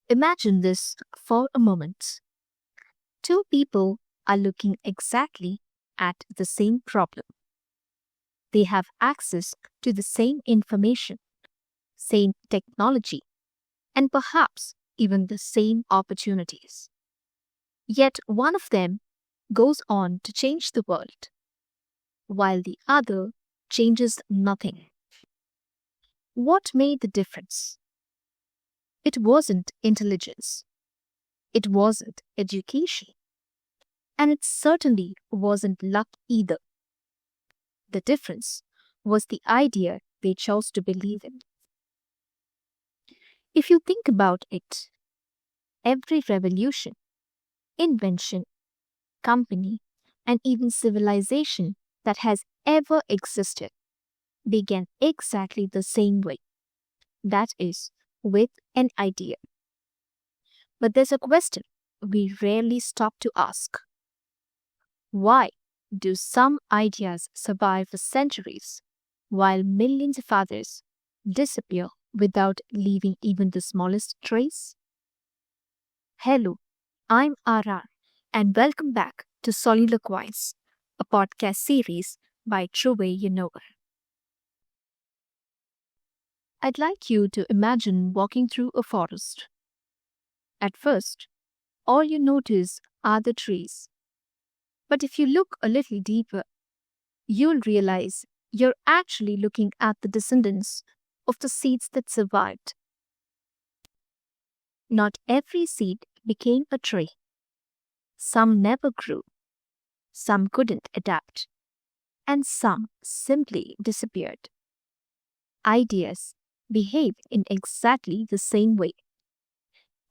Imagine this for a moment. Two people are looking exactly at the same problem. They have access to the same information, same technology, and perhaps even the same opportunities. Yet one of them goes on to change the world, while the other changes nothing. What made the difference? It wasn't intelligence, it wasn't education, and it certainly wasn't luck either. The difference was the idea they chose to believe in. If you think about it, every revolution, invention, company, and even civilization that has ever existed began exactly the same way. That is, with an idea. But there's a question we rarely stop to ask. Why do some ideas survive for centuries while millions of others disappear without leaving even the smallest trace? Hello, I'm Arar, and welcome back to Soliloquize, a podcast series by Trouvaille, Eunoia. I'd like you to imagine walking through a forest. At first, all you notice are the trees. But if you look a little deeper, you'll realize you're actually looking at the descendants of the seeds that survived. Not every seed became a tree. Some never grew, some couldn't adapt, and some simply disappeared. Ideas behave in exactly the same way.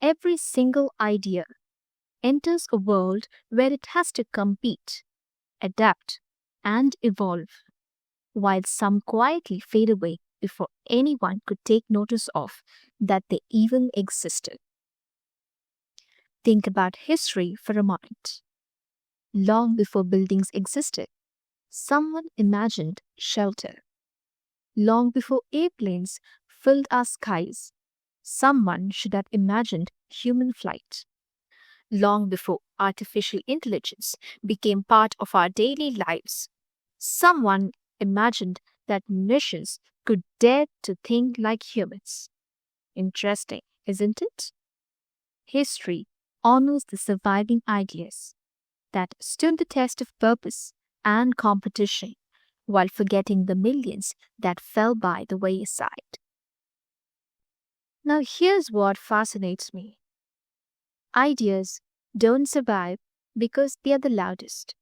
Every single idea enters a world where it has to compete, adapt, and evolve, while some quietly fade away before anyone could take notice of that they even existed. Think about history for a moment. Long before buildings existed, someone imagined shelter. Long before airplanes filled our skies, someone should have imagined human flight. Long before artificial intelligence became part of our daily lives, someone imagined that machines could dare to think like humans. Interesting, isn't it? History honors the surviving ideas that stood the test of purpose and competition while forgetting the millions that fell by the wayside. Now, here's what fascinates me. Ideas don't survive because they are the loudest.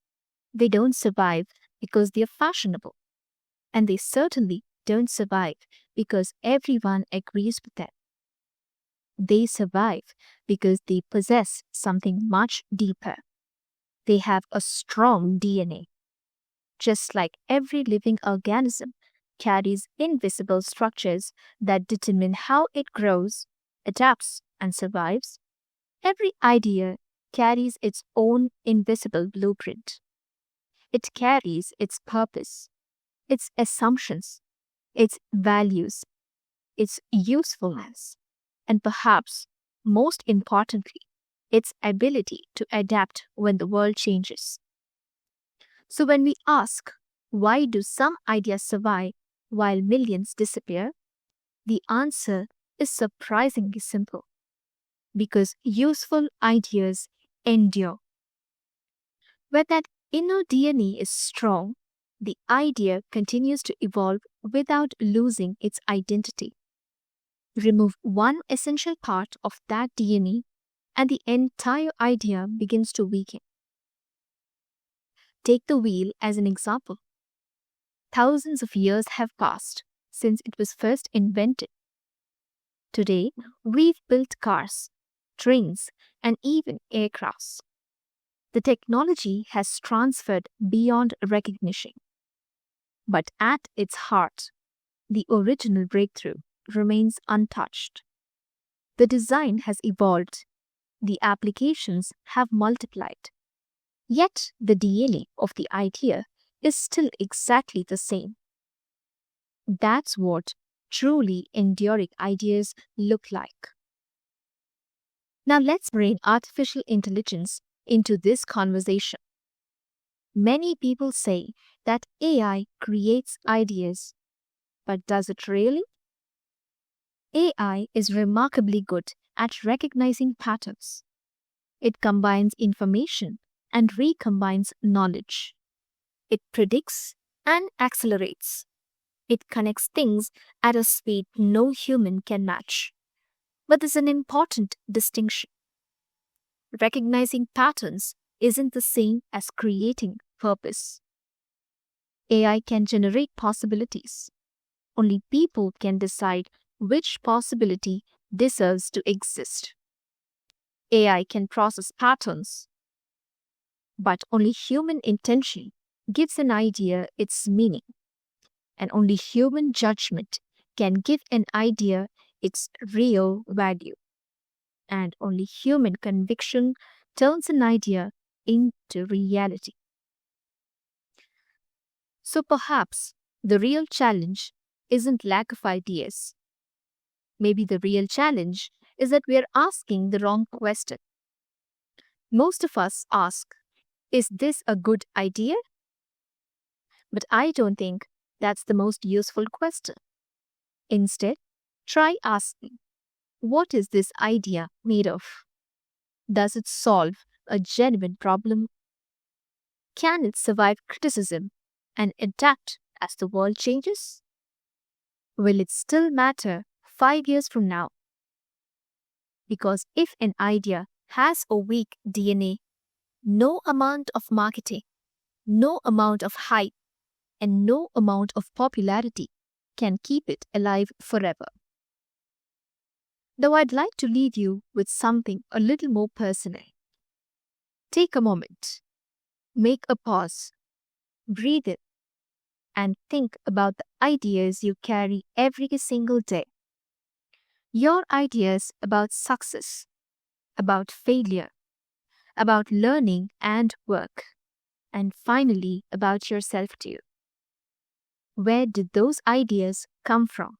They don't survive because they are fashionable. And they certainly don't survive because everyone agrees with them. They survive because they possess something much deeper. They have a strong DNA. Just like every living organism carries invisible structures that determine how it grows, adapts, and survives, every idea carries its own invisible blueprint. It carries its purpose, its assumptions, its values, its usefulness, and perhaps most importantly, its ability to adapt when the world changes. So when we ask, why do some ideas survive while millions disappear? The answer is surprisingly simple. Because useful ideas endure. When that inner DNA is strong, the idea continues to evolve without losing its identity. Remove one essential part of that DNA, and the entire idea begins to weaken. Take the wheel as an example. Thousands of years have passed since it was first invented. Today, we've built cars, trains, and even aircrafts. The technology has transferred beyond recognition. But at its heart, the original breakthrough remains untouched. The design has evolved, the applications have multiplied. Yet the DNA of the idea is still exactly the same. That's what truly enduring ideas look like. Now let's bring artificial intelligence into this conversation. Many people say that AI creates ideas, but does it really? AI is remarkably good at recognizing patterns. It combines information and recombines knowledge. It predicts and accelerates. It connects things at a speed no human can match. But there's an important distinction. Recognizing patterns isn't the same as creating purpose. AI can generate possibilities. Only people can decide which possibility deserves to exist. AI can process patterns, but only human intention gives an idea its meaning, and only human judgment can give an idea its real value, and only human conviction turns an idea into reality. So perhaps the real challenge isn't lack of ideas. Maybe the real challenge is that we are asking the wrong question. Most of us ask, is this a good idea? But I don't think that's the most useful question. Instead, try asking, what is this idea made of? Does it solve a genuine problem? Can it survive criticism and adapt as the world changes? Will it still matter 5 years from now? Because if an idea has a weak DNA, no amount of marketing, no amount of hype, and no amount of popularity can keep it alive forever. Though I'd like to leave you with something a little more personal. Take a moment, make a pause, breathe in, and think about the ideas you carry every single day. Your ideas about success, about failure, about learning and work, and finally about yourself too. Where did those ideas come from?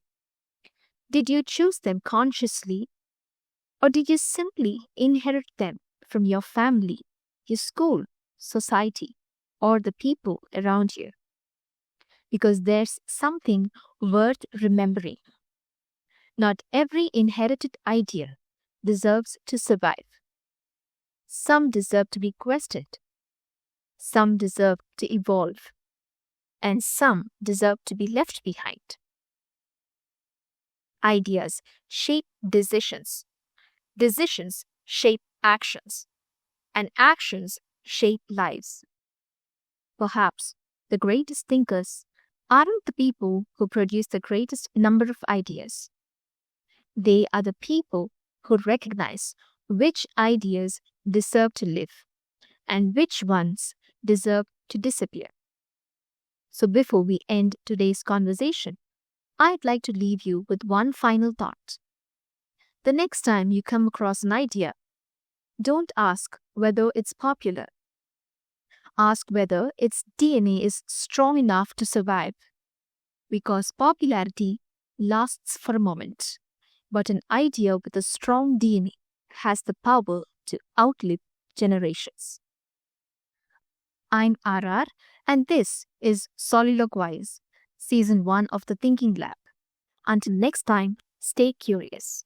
Did you choose them consciously, or did you simply inherit them from your family, your school, society, or the people around you? Because there's something worth remembering. Not every inherited idea deserves to survive. Some deserve to be questioned. Some deserve to evolve. And some deserve to be left behind. Ideas shape decisions. Decisions shape actions. And actions shape lives. Perhaps the greatest thinkers aren't the people who produce the greatest number of ideas. They are the people who recognize which ideas deserve to live and which ones deserve to disappear. So before we end today's conversation, I'd like to leave you with one final thought. The next time you come across an idea, don't ask whether it's popular. Ask whether its DNA is strong enough to survive. Because popularity lasts for a moment, but an idea with a strong DNA has the power to outlive generations. I'm RR, and this is Soliloquize, Season 1 of the Thinking Lab. Until next time, stay curious.